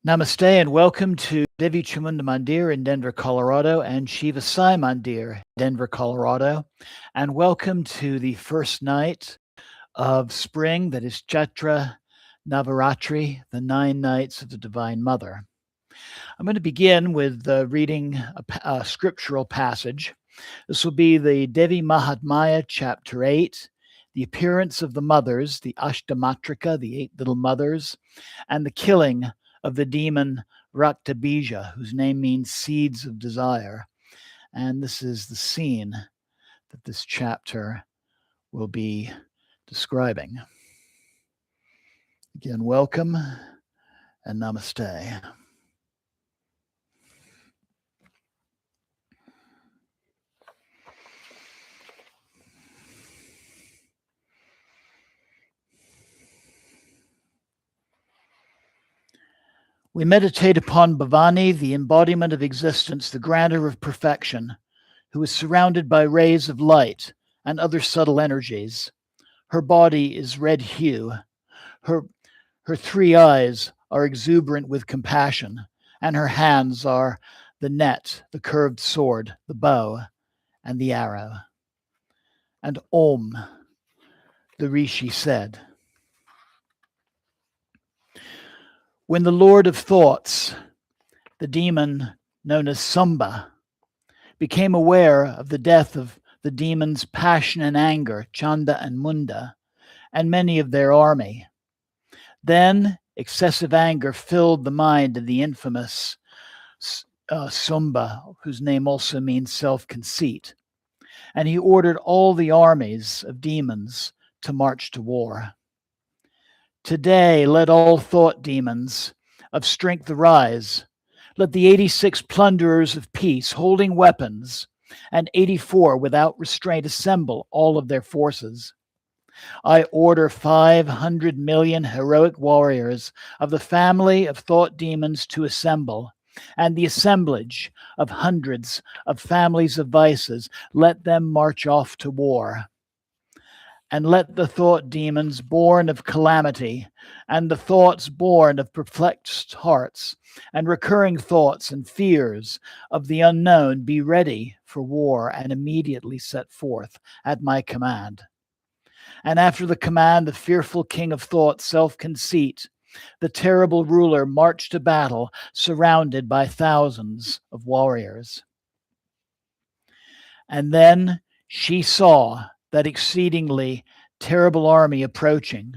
Namaste and welcome to Devi Chamunda Mandir in Denver, Colorado, and Shiva Sai Mandir, Denver, Colorado. And welcome to the first night of spring, that is Chaitra Navaratri, the 9 nights of the Divine Mother. I'm going to begin with reading a scriptural passage. This will be the Devi Mahatmya, chapter 8, the appearance of the mothers, the Matrika, the 8 little mothers, and the killing of the demon Raktabija, whose name means seeds of desire. And this is the scene that this chapter will be describing. Again, welcome and namaste. We meditate upon Bhavani, the embodiment of existence, the grantor of perfection, who is surrounded by rays of light and other subtle energies. Her body is red hue. Her 3 eyes are exuberant with compassion, and her hands are the net, the curved sword, the bow, and the arrow. And Om, the Rishi said. When the Lord of Thoughts, the demon known as Samba, became aware of the death of the demons Passion and Anger, Chanda and Munda, and many of their army, then excessive anger filled the mind of the infamous Sumba, whose name also means self-conceit, and he ordered all the armies of demons to march to war. Today, let all thought demons of strength arise. Let the 86 plunderers of peace, holding weapons, and 84 without restraint assemble all of their forces. I order 500 million heroic warriors of the family of thought demons to assemble, and the assemblage of hundreds of families of vices, let them march off to war. And let the thought demons born of calamity, and the thoughts born of perplexed hearts, and recurring thoughts and fears of the unknown be ready for war and immediately set forth at my command. And after the command, the fearful king of thought, self-conceit, the terrible ruler, marched to battle, surrounded by thousands of warriors. And then she saw that exceedingly terrible army approaching.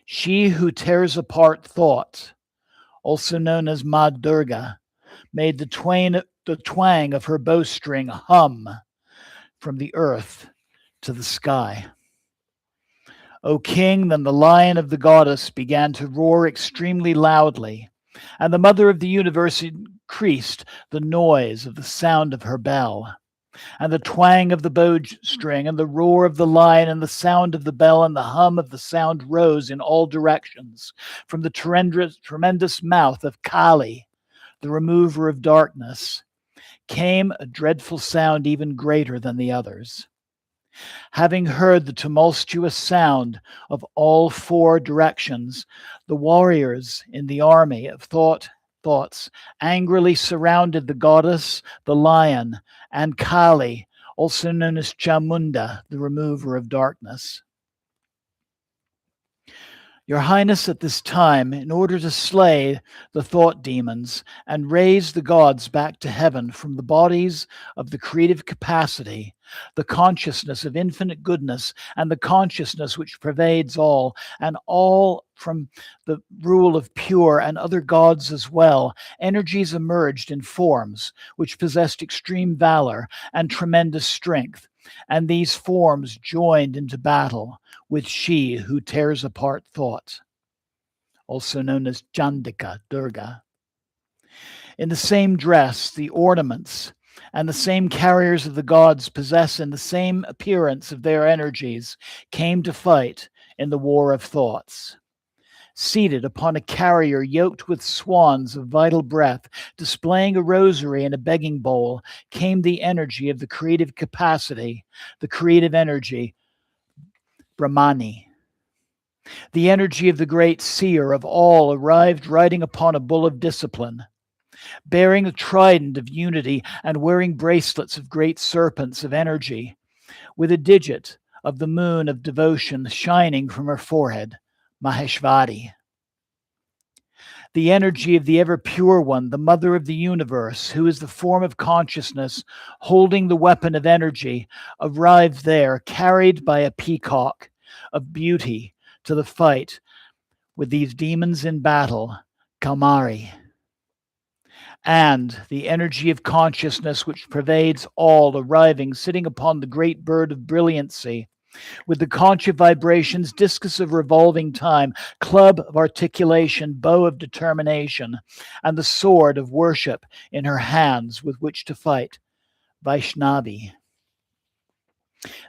She who tears apart thought, also known as Ma Durga, made the twang of her bowstring hum from the earth to the sky. O king, then the lion of the goddess began to roar extremely loudly, and the mother of the universe increased the noise of the sound of her bell. And the twang of the bowstring, and the roar of the lion, and the sound of the bell, and the hum of the sound rose in all directions. From the tremendous mouth of Kali, the remover of darkness, came a dreadful sound even greater than the others. Having heard the tumultuous sound of all 4 directions, the warriors in the army of thoughts angrily surrounded the goddess, the lion, and Kali, also known as Chamunda, the remover of darkness. Your Highness, at this time, in order to slay the thought demons and raise the gods back to heaven from the bodies of the creative capacity, the consciousness of infinite goodness, and the consciousness which pervades all, and all from the rule of pure and other gods as well, energies emerged in forms which possessed extreme valor and tremendous strength, and these forms joined into battle with she who tears apart thought, also known as Chandika, Durga. In the same dress, the ornaments, and the same carriers of the gods possess in the same appearance of their energies, came to fight in the war of thoughts. Seated upon a carrier yoked with swans of vital breath, displaying a rosary and a begging bowl, came the energy of the creative capacity, the creative energy, Brahmani. The energy of the great seer of all arrived riding upon a bull of discipline, bearing a trident of unity and wearing bracelets of great serpents of energy, with a digit of the moon of devotion shining from her forehead, Maheshwari. The energy of the ever pure one, the mother of the universe, who is the form of consciousness, holding the weapon of energy, arrived there, carried by a peacock of beauty to the fight with these demons in battle, Kaumari. And the energy of consciousness which pervades all, arriving, sitting upon the great bird of brilliancy, with the conch of vibrations, discus of revolving time, club of articulation, bow of determination, and the sword of worship in her hands with which to fight, Vaishnavi.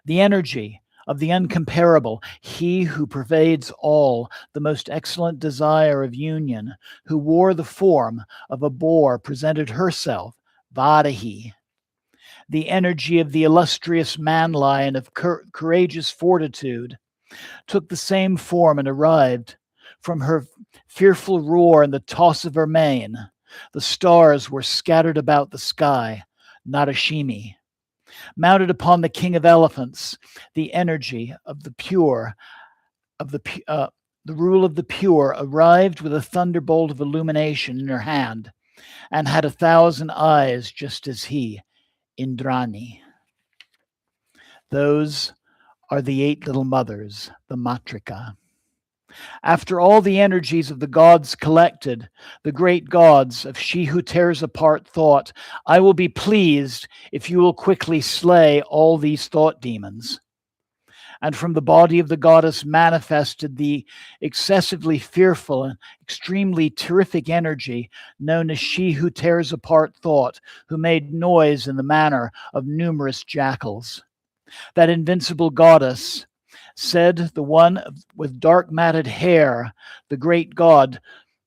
The energy of the uncomparable, he who pervades all, the most excellent desire of union, who wore the form of a boar, presented herself, Varahi. The energy of the illustrious man-lion of courageous fortitude took the same form and arrived. From her fearful roar and the toss of her mane, the stars were scattered about the sky, Narashimi. Mounted upon the king of elephants, the energy of the pure, the rule of the pure, arrived with a thunderbolt of illumination in her hand, and had 1,000 eyes, just as he, Indrani. Those are the 8 little mothers, the Matrika. After all the energies of the gods collected, the great gods of she who tears apart thought, I will be pleased if you will quickly slay all these thought demons. And from the body of the goddess manifested the excessively fearful and extremely terrific energy known as she who tears apart thought, who made noise in the manner of numerous jackals. That invincible goddess, said the one with dark matted hair, the great god,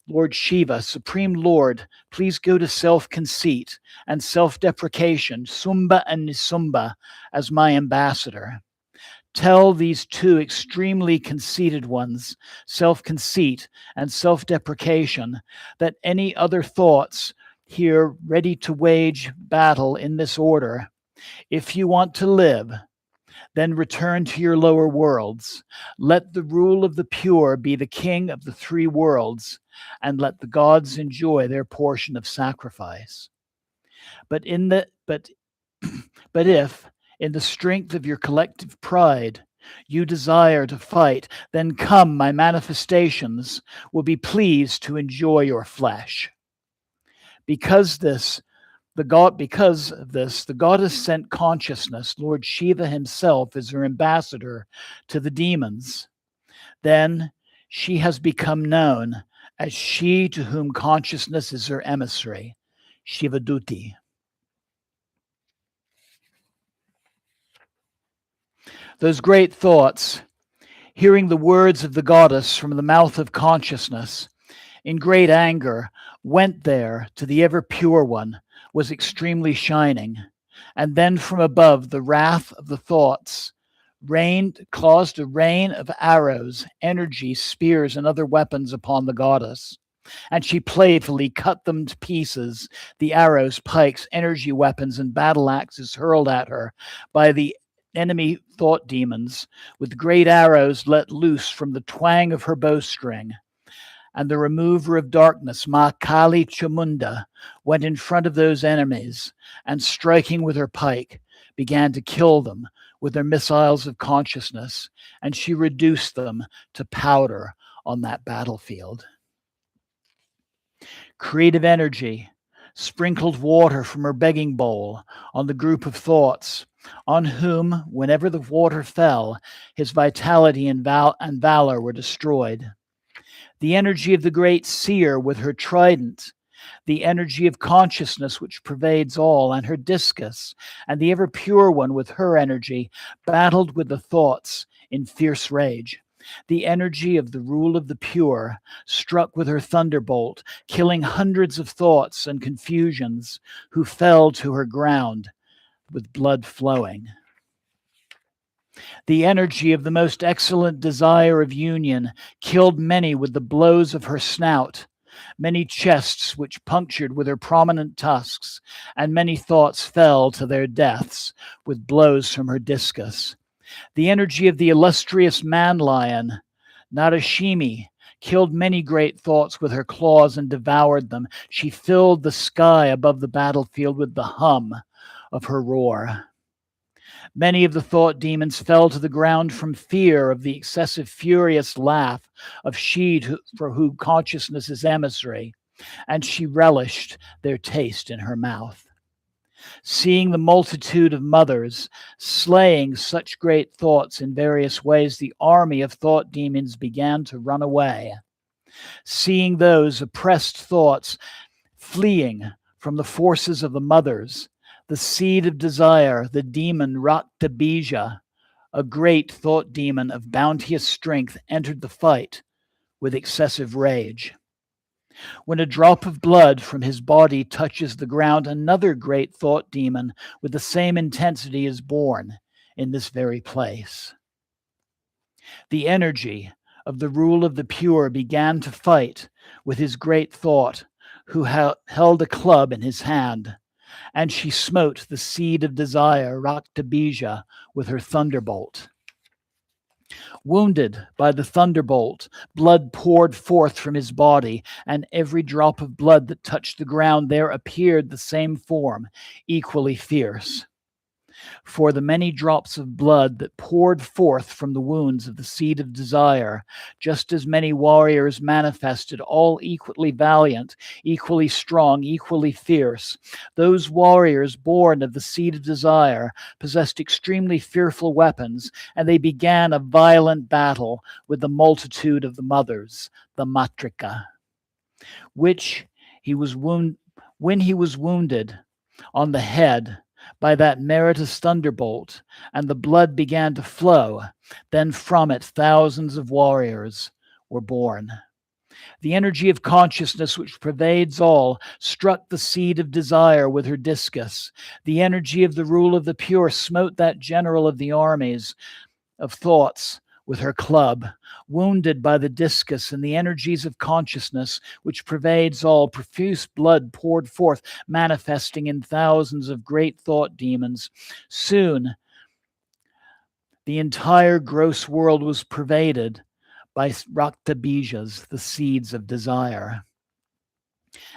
Lord Shiva, Supreme Lord, please go to self-conceit and self-deprecation, Sumba and Nisumba, as my ambassador. Tell these 2 extremely conceited ones, self-conceit and self-deprecation, that any other thoughts here ready to wage battle in this order. If you want to live, then return to your lower worlds. Let the rule of the pure be the king of the 3 worlds, and let the gods enjoy their portion of sacrifice. But if, in the strength of your collective pride, you desire to fight, then come, my manifestations will be pleased to enjoy your flesh. Because of this, the goddess sent consciousness, Lord Shiva himself, as her ambassador to the demons. Then she has become known as she to whom consciousness is her emissary, Shivaduti. Those great thoughts, hearing the words of the goddess from the mouth of consciousness, in great anger, went there to the ever pure one, was extremely shining, and then from above the wrath of the thoughts caused a rain of arrows, energy, spears, and other weapons upon the goddess. And she playfully cut them to pieces, the arrows, pikes, energy weapons, and battle axes hurled at her by the enemy thought demons, with great arrows let loose from the twang of her bowstring. And the remover of darkness, Ma Kali Chamunda, went in front of those enemies, and striking with her pike, began to kill them with their missiles of consciousness, and she reduced them to powder on that battlefield. Creative energy sprinkled water from her begging bowl on the group of thoughts, on whom, whenever the water fell, his vitality and valor were destroyed. The energy of the great seer with her trident, the energy of consciousness which pervades all, and her discus, and the ever pure one with her energy, battled with the thoughts in fierce rage. The energy of the rule of the pure struck with her thunderbolt, killing hundreds of thoughts and confusions who fell to her ground with blood flowing. The energy of the most excellent desire of union killed many with the blows of her snout, many chests which punctured with her prominent tusks, and many thoughts fell to their deaths with blows from her discus. The energy of the illustrious man-lion, Narashimi, killed many great thoughts with her claws and devoured them. She filled the sky above the battlefield with the hum of her roar. Many of the thought demons fell to the ground from fear of the excessive furious laugh of she for whom consciousness is emissary, and she relished their taste in her mouth. Seeing the multitude of mothers slaying such great thoughts in various ways, the army of thought demons began to run away. Seeing those oppressed thoughts fleeing from the forces of the mothers, the seed of desire, the demon Raktabija, a great thought demon of bounteous strength, entered the fight with excessive rage. When a drop of blood from his body touches the ground, another great thought demon with the same intensity is born in this very place. The energy of the rule of the pure began to fight with his great thought, who held a club in his hand, and she smote the seed of desire, Raktabija, with her thunderbolt. Wounded by the thunderbolt, blood poured forth from his body, and every drop of blood that touched the ground there appeared the same form, equally fierce. For the many drops of blood that poured forth from the wounds of the seed of desire, just as many warriors manifested, all equally valiant, equally strong, equally fierce. Those warriors born of the seed of desire possessed extremely fearful weapons, and they began a violent battle with the multitude of the mothers, the Matrika, when he was wounded on the head by that meritorious thunderbolt, and the blood began to flow. Then from it thousands of warriors were born. The energy of consciousness which pervades all struck the seed of desire with her discus. The energy of the rule of the pure smote that general of the armies of thoughts with her club. Wounded by the discus and the energies of consciousness which pervades all, profuse blood poured forth, manifesting in thousands of great thought demons. Soon, the entire gross world was pervaded by Raktabijas, the seeds of desire.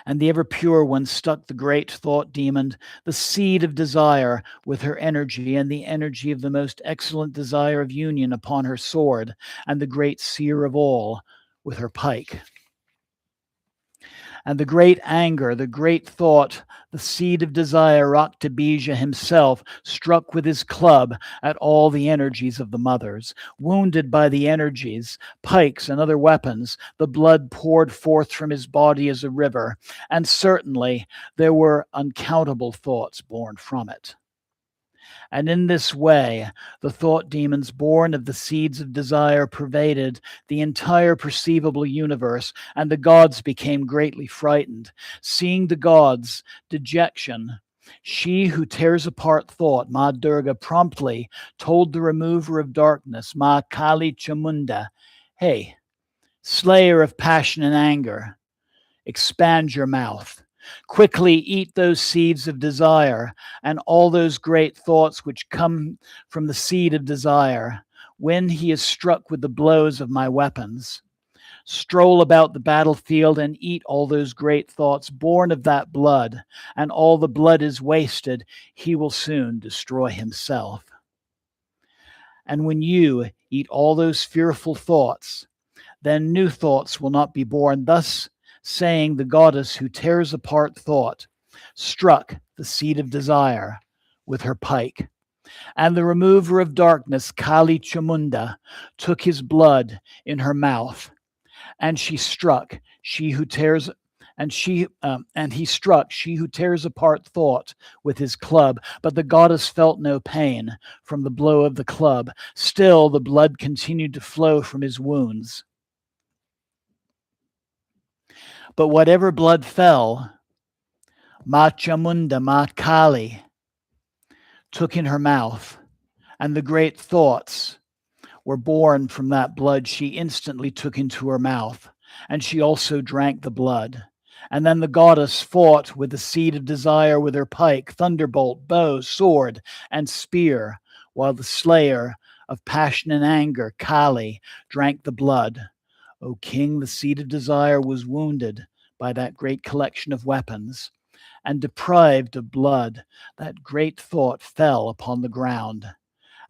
And the ever pure one stuck the great thought demon, the seed of desire, with her energy, and the energy of the most excellent desire of union upon her sword, and the great seer of all with her pike. And the great anger, the great thought, the seed of desire, Raktabija himself, struck with his club at all the energies of the mothers. Wounded by the energies, pikes and other weapons, the blood poured forth from his body as a river, and certainly there were uncountable thoughts born from it. And in this way, the thought demons born of the seeds of desire pervaded the entire perceivable universe, and the gods became greatly frightened. Seeing the gods' dejection, she who tears apart thought, Ma Durga, promptly told the remover of darkness, Ma Kali Chamunda, "Hey, slayer of passion and anger, expand your mouth. Quickly eat those seeds of desire and all those great thoughts which come from the seed of desire. When he is struck with the blows of my weapons, stroll about the battlefield and eat all those great thoughts born of that blood, and all the blood is wasted. He will soon destroy himself. And when you eat all those fearful thoughts, then new thoughts will not be born." Thus saying, the goddess who tears apart thought struck the seed of desire with her pike. And the remover of darkness, Kali Chamunda, took his blood in her mouth, and she struck she who tears and he struck she who tears apart thought with his club. But the goddess felt no pain from the blow of the club. Still the blood continued to flow from his wounds. But whatever blood fell, Ma Chamunda, Ma Kali, took in her mouth, and the great thoughts were born from that blood she instantly took into her mouth, and she also drank the blood. And then the goddess fought with the seed of desire with her pike, thunderbolt, bow, sword, and spear, while the slayer of passion and anger, Kali, drank the blood. O king, the seed of desire was wounded by that great collection of weapons, and deprived of blood, that great thought fell upon the ground,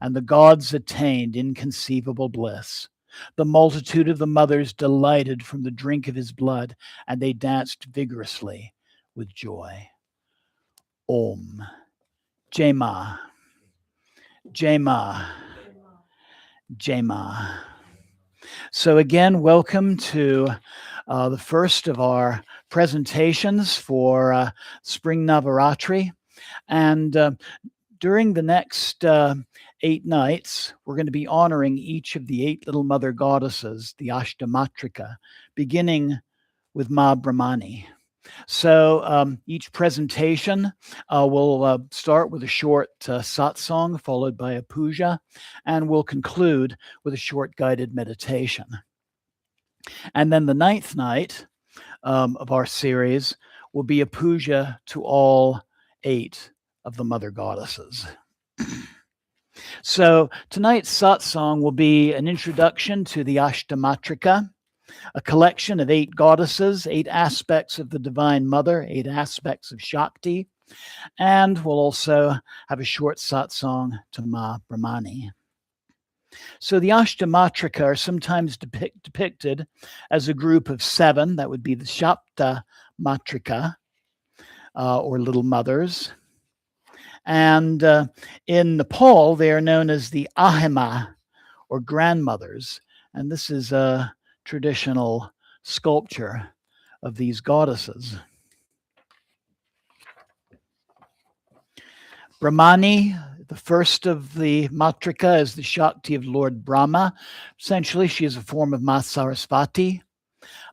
and the gods attained inconceivable bliss. The multitude of the mothers delighted from the drink of his blood, and they danced vigorously with joy. Om. Jema. Jema. Jema. So again, welcome to the first of our presentations for Spring Navaratri. And during the next 8 nights, we're going to be honoring each of the 8 little mother goddesses, the Matrika, beginning with Ma Brahmani. So each presentation will start with a short satsang, followed by a puja, and we'll conclude with a short guided meditation. And then the 9th night of our series will be a puja to all 8 of the mother goddesses. So tonight's satsang will be an introduction to the Matrika, a collection of 8 goddesses, 8 aspects of the Divine Mother, 8 aspects of Shakti, and we'll also have a short satsang to Ma Brahmani. So the Matrika are sometimes depicted as a group of 7. That would be the Shapta Matrika, or little mothers. And in Nepal, they are known as the Ahima, or grandmothers. And this is a traditional sculpture of these goddesses. Brahmani, the first of the Matrika, is the Shakti of Lord Brahma. Essentially, she is a form of Ma Sarasvati.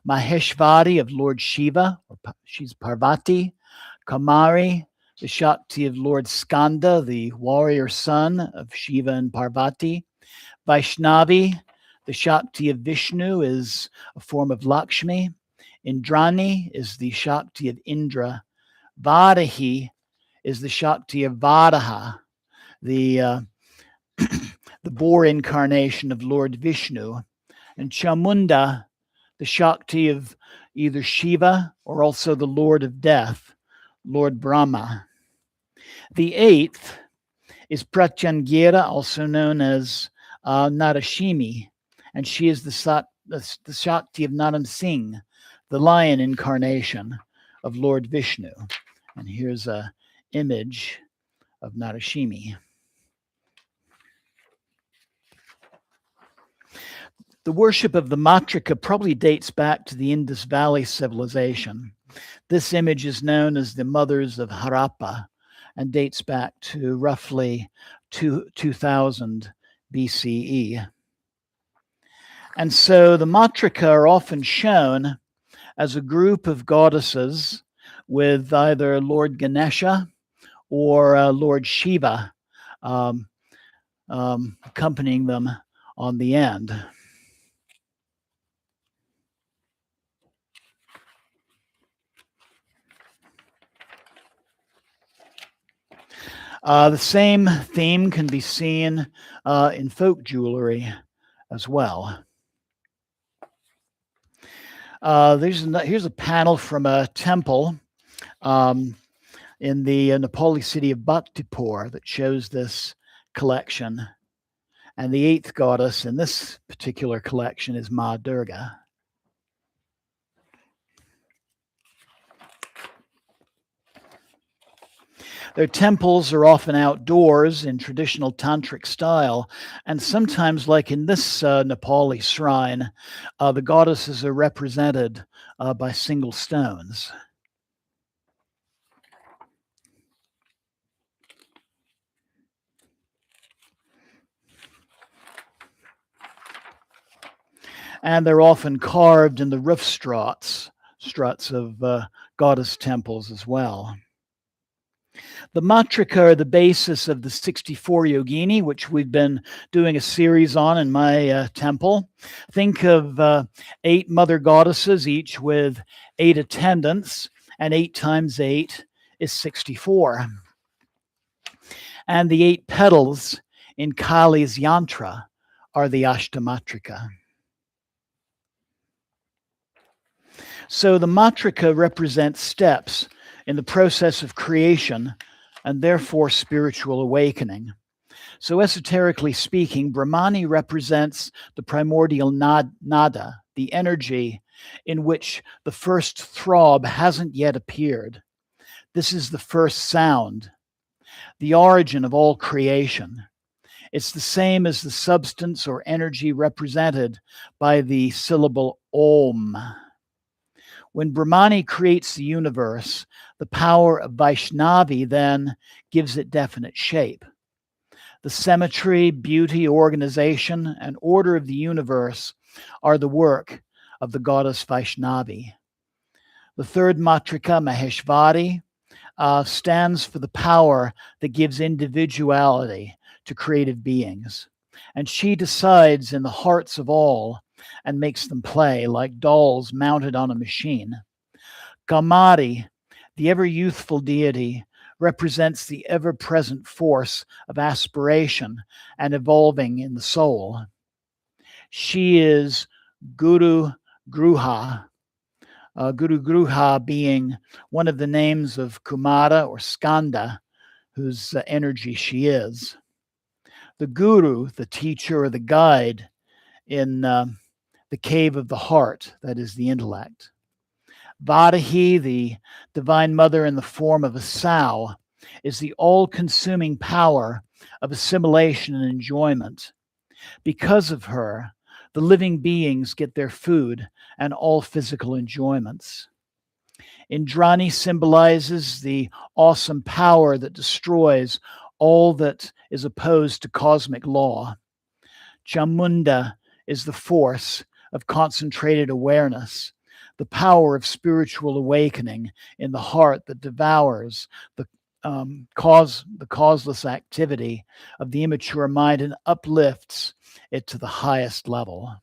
Maheshvari of Lord Shiva, she's Parvati. Kamari, the Shakti of Lord Skanda, the warrior son of Shiva and Parvati. Vaishnavi, the Shakti of Vishnu, is a form of Lakshmi. Indrani is the Shakti of Indra. Varahi is the Shakti of Varaha, the boar incarnation of Lord Vishnu. And Chamunda, the Shakti of either Shiva or also the Lord of Death, Lord Brahma. The 8th is Pratyangira, also known as Narashimi, and she is the Shakti of Naram Singh, the lion incarnation of Lord Vishnu. And here's an image of Narashimi. The worship of the Matrika probably dates back to the Indus Valley civilization. This image is known as the Mothers of Harappa and dates back to roughly 2000 BCE. And so the Matrika are often shown as a group of goddesses with either Lord Ganesha or Lord Shiva accompanying them on the end. The same theme can be seen in folk jewelry as well. Here's a panel from a temple in the Nepali city of Bhaktipur that shows this collection. And the 8th goddess in this particular collection is Ma Durga. Their temples are often outdoors in traditional tantric style, and sometimes, like in this Nepali shrine, the goddesses are represented by single stones. And they're often carved in the roof struts of goddess temples as well. The Matrika are the basis of the 64 Yogini, which we've been doing a series on in my temple. Think of 8 mother goddesses, each with 8 attendants, and 8 times 8 is 64. And the 8 petals in Kali's yantra are the Ashtamatrika. So the Matrika represents steps in the process of creation and therefore spiritual awakening. So esoterically speaking, Brahmani represents the primordial nada, the energy in which the first throb hasn't yet appeared. This is the first sound, the origin of all creation. It's the same as the substance or energy represented by the syllable Om. When Brahmani creates the universe, the power of Vaishnavi then gives it definite shape. The symmetry, beauty, organization, and order of the universe are the work of the goddess Vaishnavi. The third Matrika, Maheshvari, stands for the power that gives individuality to creative beings. And she decides in the hearts of all and makes them play like dolls mounted on a machine. Gamari, the ever-youthful deity, represents the ever-present force of aspiration and evolving in the soul. She is Guru Gruha, Guru Gruha being one of the names of Kumara or Skanda, whose energy she is. The Guru, the teacher or the guide in the cave of the heart, that is the intellect. Vadahi, the divine mother in the form of a sow, is the all-consuming power of assimilation and enjoyment. Because of her, the living beings get their food and all physical enjoyments. Indrani symbolizes the awesome power that destroys all that is opposed to cosmic law. Chamunda is the force of concentrated awareness, the power of spiritual awakening in the heart that devours the causeless activity of the immature mind and uplifts it to the highest level.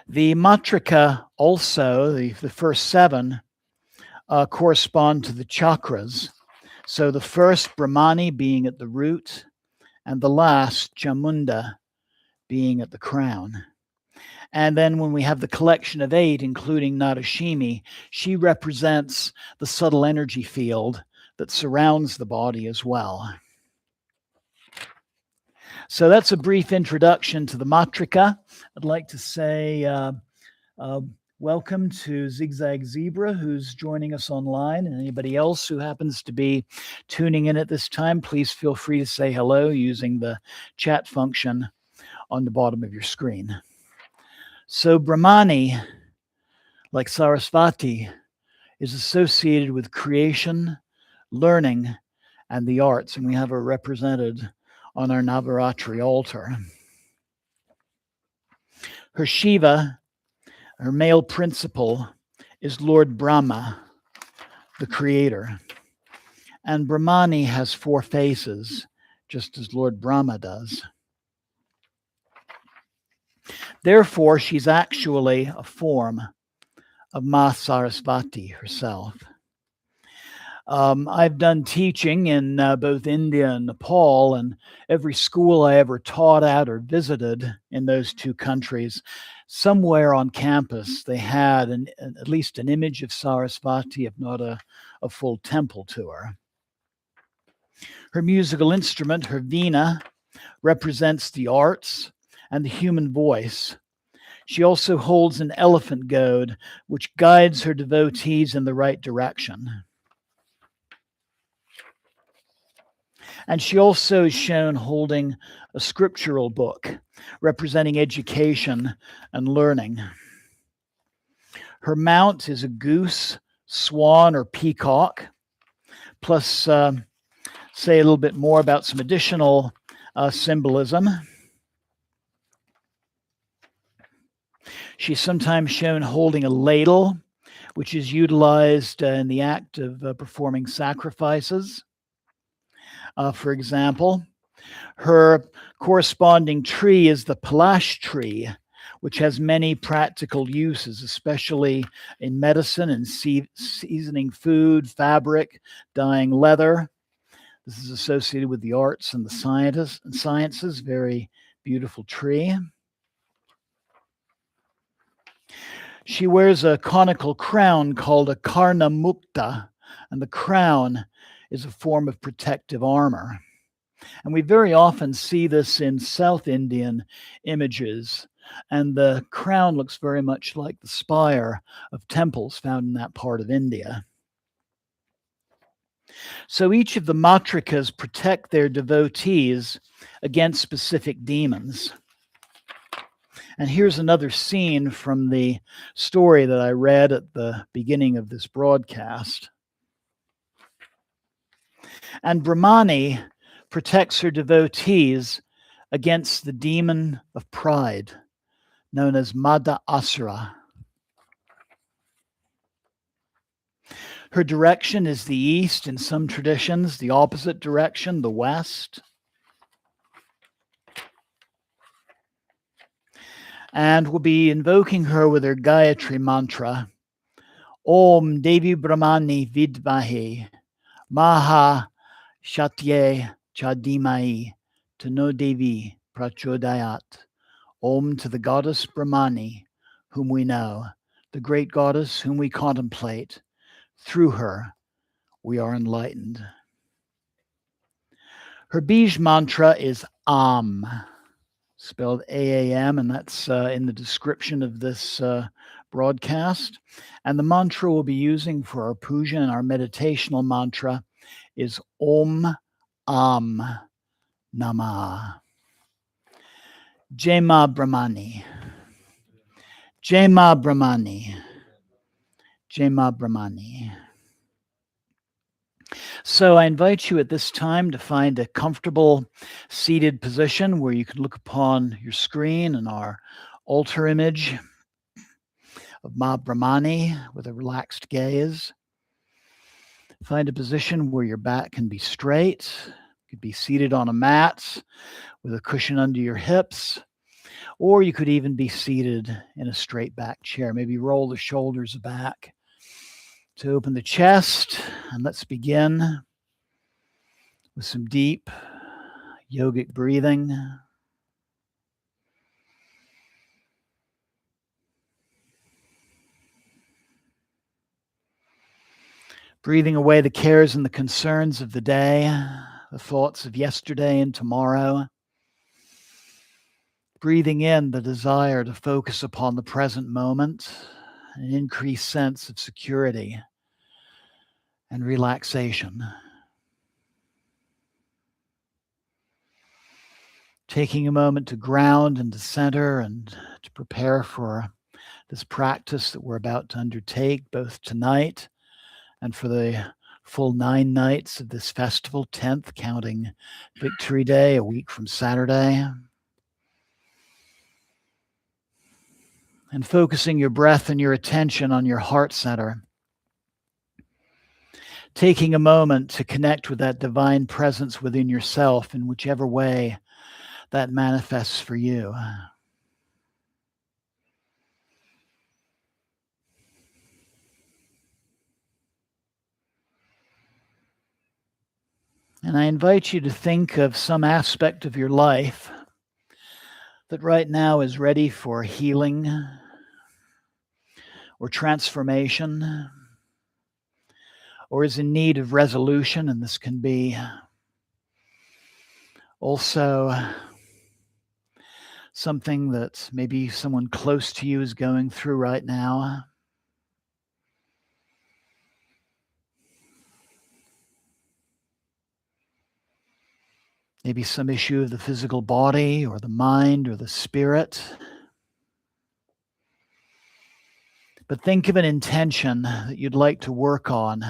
The Matrika also, the first 7, correspond to the chakras. So the first, Brahmani, being at the root, and the last, Chamunda, being at the crown. And then when we have the collection of 8, including Narashimi, she represents the subtle energy field that surrounds the body as well. So that's a brief introduction to the Matrika. I'd like to say welcome to Zigzag Zebra, who's joining us online, and anybody else who happens to be tuning in at this time, please feel free to say hello using the chat function on the bottom of your screen. So Brahmani, like Sarasvati, is associated with creation, learning, and the arts, and we have her represented on our Navaratri altar. Her Shiva, her male principle, is Lord Brahma, the creator. And Brahmani has 4 faces, just as Lord Brahma does. Therefore, she's actually a form of Ma Sarasvati herself. I've done teaching in both India and Nepal, and every school I ever taught at or visited in those 2 countries, somewhere on campus they had at least an image of Sarasvati, if not a full temple to her. Her musical instrument, her veena, represents the arts and the human voice. She also holds an elephant goad, which guides her devotees in the right direction. And she also is shown holding a scriptural book representing education and learning. Her mount is a goose, swan, or peacock. Plus, say a little bit more about some additional symbolism. She's sometimes shown holding a ladle, which is utilized in the act of performing sacrifices. For example, her corresponding tree is the palash tree, which has many practical uses, especially in medicine and seasoning food, fabric, dyeing leather. This is associated with the arts and the sciences. Very beautiful tree. She wears a conical crown called a karna mukta, and the crown is a form of protective armor. And we very often see this in South Indian images. And the crown looks very much like the spire of temples found in that part of India. So each of the Matrikas protect their devotees against specific demons. And here's another scene from the story that I read at the beginning of this broadcast. And Brahmani protects her devotees against the demon of pride, known as Mada Asura. Her direction is the east, in some traditions, the opposite direction, the west. And we'll be invoking her with her Gayatri mantra, Om Devi Brahmani Vidvahe Maha Shatye Chadimai Tano Devi Prachodayat. Om to the goddess Brahmani, whom we know, the great goddess whom we contemplate. Through her, we are enlightened. Her Bij mantra is Aam, spelled AAM, and that's in the description of this broadcast. And the mantra we'll be using for our puja and our meditational mantra is Om Aam Namaha. Jai Ma Brahmani. Jai Ma Brahmani. Jai Ma Brahmani. So I invite you at this time to find a comfortable seated position where you can look upon your screen and our altar image of Ma Brahmani with a relaxed gaze. Find a position where your back can be straight. You could be seated on a mat with a cushion under your hips, or you could even be seated in a straight back chair. Maybe roll the shoulders back to open the chest, and let's begin with some deep yogic breathing. Breathing away the cares and the concerns of the day, the thoughts of yesterday and tomorrow. Breathing in the desire to focus upon the present moment, an increased sense of security and relaxation. Taking a moment to ground and to center and to prepare for this practice that we're about to undertake, both tonight and for the full 9 nights of this festival, 10th, counting Victory Day, a week from Saturday. And focusing your breath and your attention on your heart center. Taking a moment to connect with that divine presence within yourself in whichever way that manifests for you. And I invite you to think of some aspect of your life that right now is ready for healing or transformation or is in need of resolution. And this can be also something that maybe someone close to you is going through right now. Maybe some issue of the physical body or the mind or the spirit. But think of an intention that you'd like to work on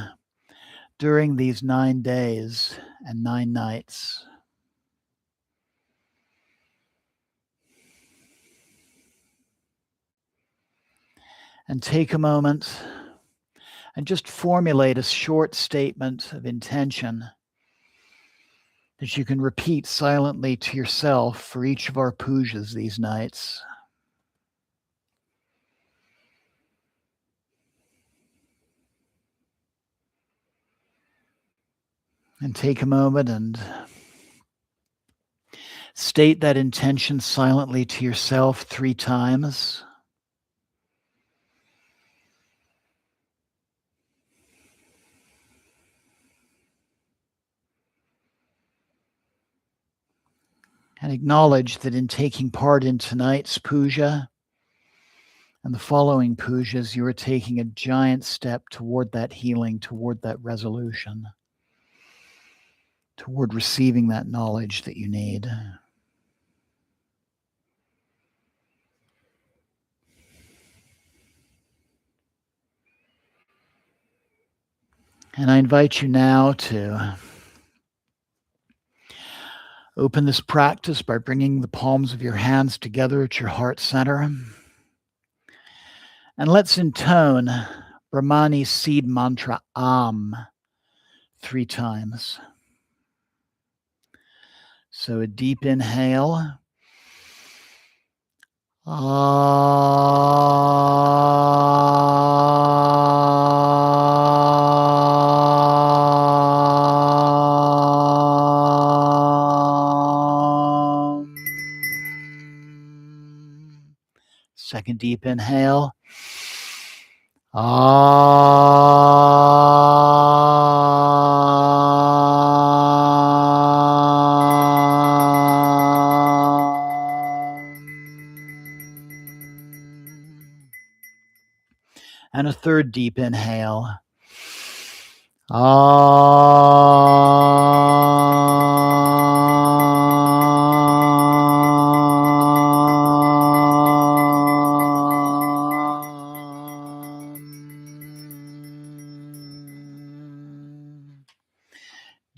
during these 9 days and 9 nights. And take a moment And just formulate a short statement of intention that you can repeat silently to yourself for each of our pujas these nights. And take a moment and state that intention silently to yourself 3 times. And acknowledge that in taking part in tonight's puja and the following pujas, you are taking a giant step toward that healing, toward that resolution, toward receiving that knowledge that you need. And I invite you now to open this practice by bringing the palms of your hands together at your heart center. And let's intone Brahmani's seed mantra Aum 3 times. So a deep inhale. Second deep inhale. And a third deep inhale.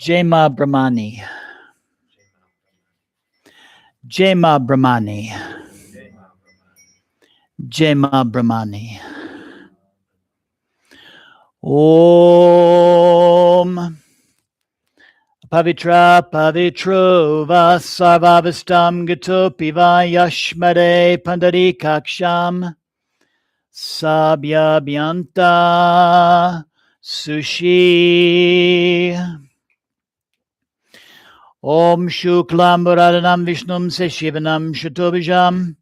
Jai Ma Brahmani. Jai Ma Brahmani. Jai Ma Brahmani. Om Pavitra Pavitro Va Sarvavastam Gatopi Va Yashmade Pandarikaksham Sabya Byanta Sushi. Om Shuklam Bharadhanam Vishnum Seshivanam Shatobijam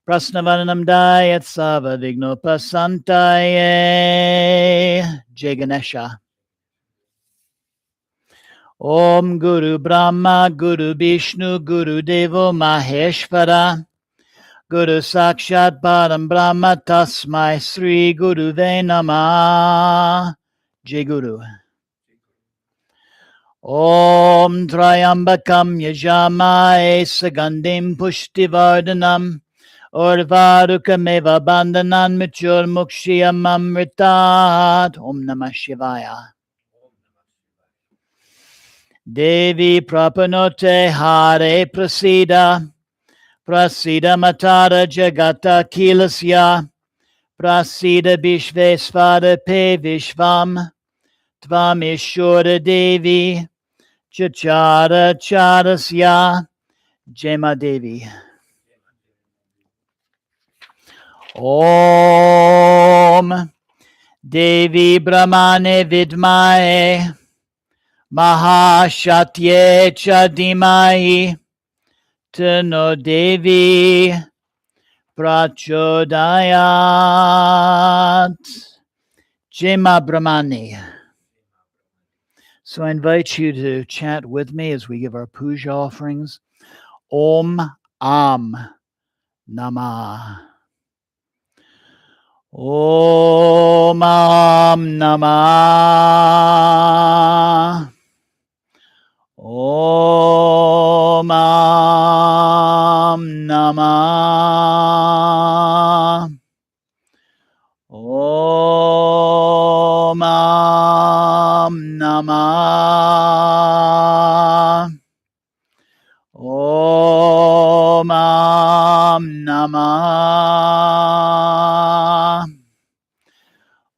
Prasnavanam Dayat Sava Vignopasantaye. Jai Ganesha. Om Guru Brahma Guru Vishnu Guru Devo Maheshvara Guru Sakshat Param Brahma Tasmai Sri Guru Ve Namah. Jai Guru. Om Trayambakam Yajamae Sagandim Pushtivardhanam Urvarukam Bandhanan Michur Mukshiyam Amritat. Om Namah Shivaya. Devi Prapanote Hare Prasida Prasida Matara Jagata Kilasya Prasida Vishvesvara Pe Vishvam Tvamishura Devi Chachara Charasya. Jema Devi. Om Devi Brahmane Vidmae Mahashatye Chadimai Tano Devi Prachodayat. Jema Brahmani. So I invite you to chant with me as we give our puja offerings. Om Aam Namaha. Om Aam Namaha. Om Aam Namaha. Om Aam Namaha. Om Aam Namaha.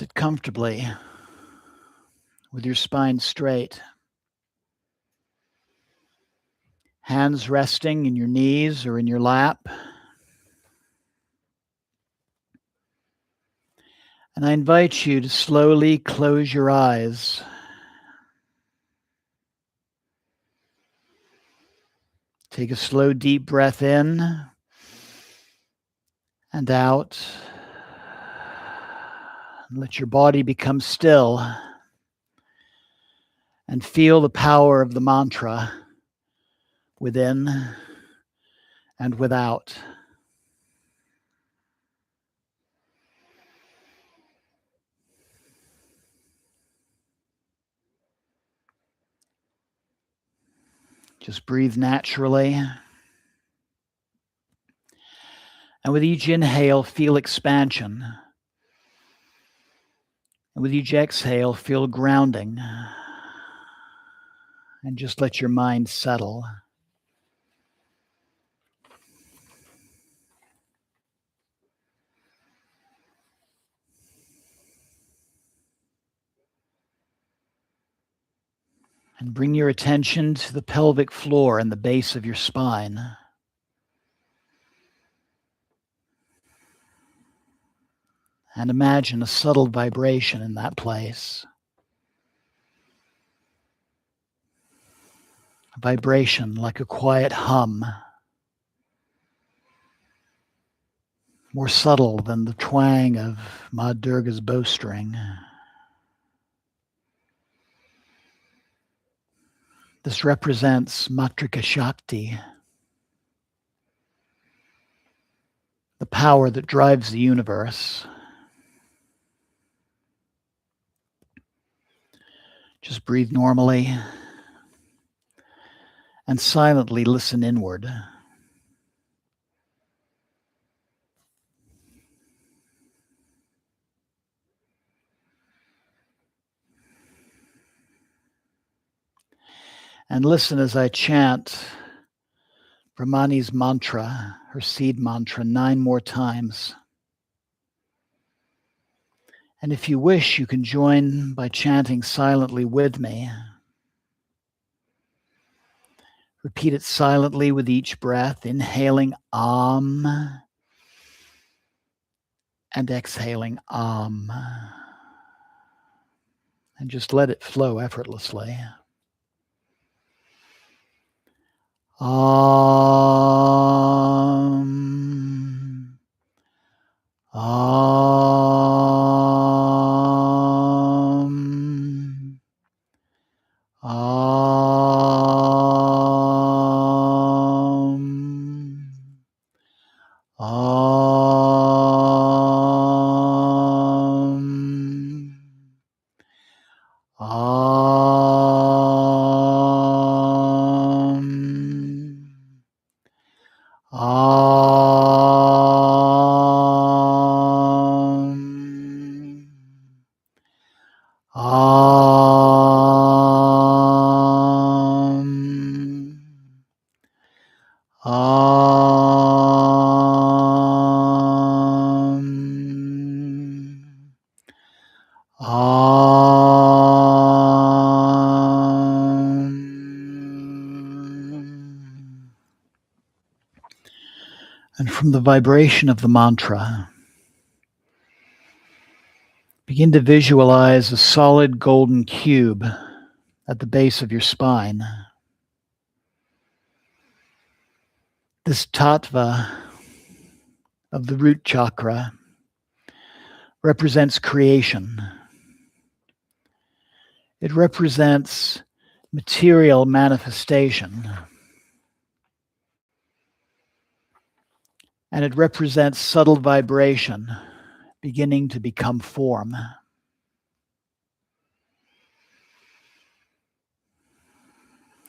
Sit comfortably with your spine straight. Hands resting in your knees or in your lap. And I invite you to slowly close your eyes. Take a slow, deep breath in and out. Let your body become still and feel the power of the mantra within and without. Just breathe naturally. And with each inhale, feel expansion. And with each exhale, feel grounding. And just let your mind settle. And bring your attention to the pelvic floor and the base of your spine. And imagine a subtle vibration in that place. A vibration like a quiet hum, more subtle than the twang of Ma Durga's bowstring. This represents Matrika Shakti, the power that drives the universe. Just breathe normally and silently listen inward. And listen as I chant Brahmani's mantra, her seed mantra, 9 more times. And if you wish, you can join by chanting silently with me. Repeat it silently with each breath, inhaling Aum and exhaling Aum. And just let it flow effortlessly. Aum. Aum. Aum. Aum. Aum. Aum. Aum. Aum. Aum. And from the vibration of the mantra, begin to visualize a solid golden cube at the base of your spine. This tattva of the root chakra represents creation. It represents material manifestation. And it represents subtle vibration beginning to become form.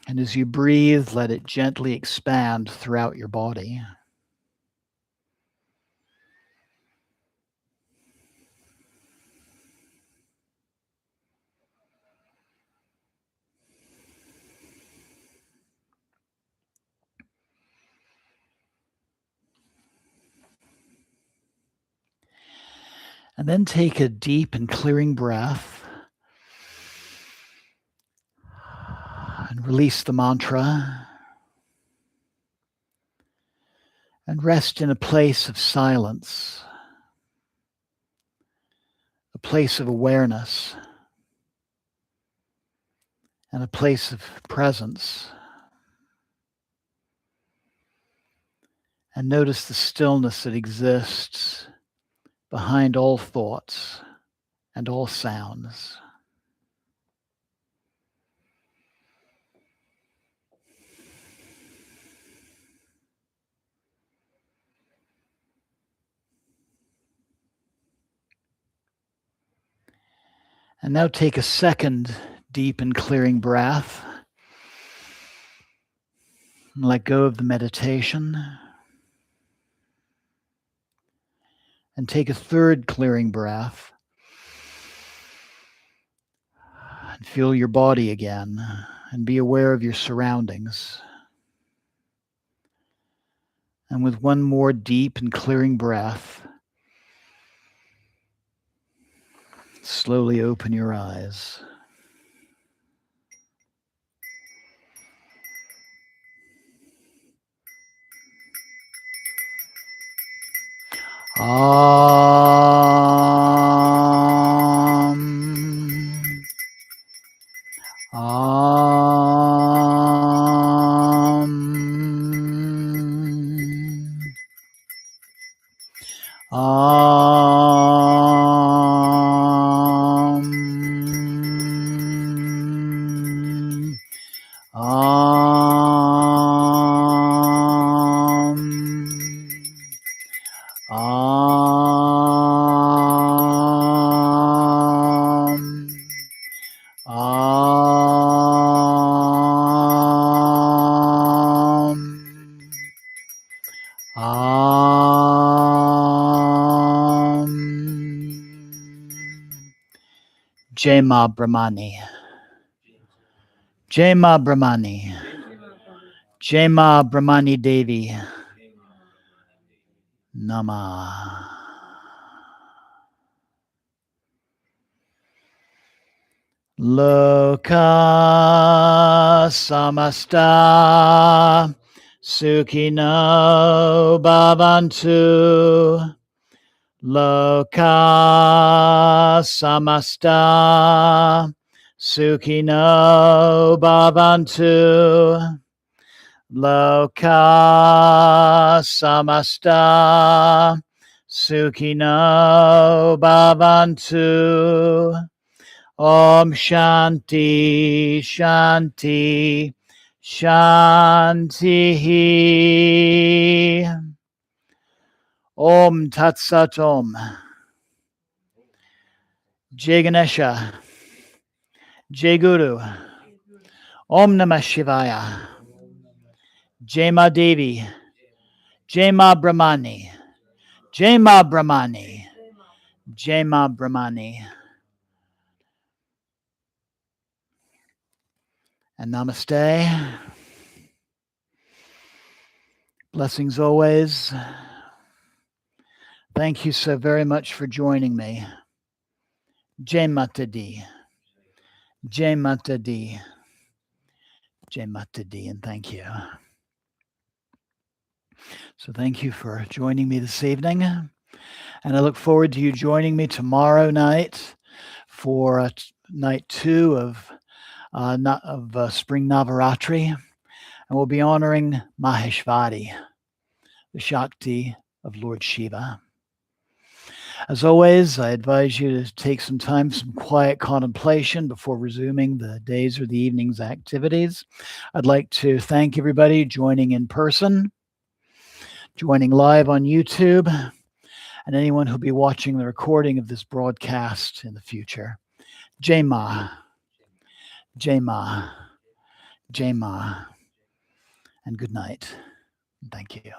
And as you breathe, let it gently expand throughout your body. And then take a deep and clearing breath and release the mantra and rest in a place of silence, a place of awareness, and a place of presence. And notice the stillness that exists behind all thoughts and all sounds. And now take a second deep and clearing breath. And let go of the meditation. And take a third clearing breath. And feel your body again. And be aware of your surroundings. And with one more deep and clearing breath, slowly open your eyes. Aum. Aum. Aum. Aum. Aum. Aum. Aum. Jai Ma Brahmani. Jai Ma Brahmani. Jai Ma Brahmani Devi. Namah. Loka samasta sukhino bhavantu. Loka samasta sukhino bhavantu. Loka samasta sukhino bhavantu. Om Shanti Shanti Shanti. Om Tat Sat Om. Jai Ganesha. Jai Guru. Om Namah Shivaya. Jai Ma Devi. Jai Ma Brahmani. Jai Ma Brahmani. Jai Ma Brahmani. And namaste. Blessings always. Thank you so very much for joining me. Jai Mata Di. Jai Mata Di. Jai Mata Di, and thank you. So thank you for joining me this evening. And I look forward to you joining me tomorrow night for night 2 of Spring Navaratri. And we'll be honoring Maheshwari, the Shakti of Lord Shiva. As always, I advise you to take some time for some quiet contemplation before resuming the day's or the evening's activities. I'd like to thank everybody joining in person, joining live on YouTube, and anyone who'll be watching the recording of this broadcast in the future. Jai Ma. Jai Ma. Jai Ma. And good night. Thank you.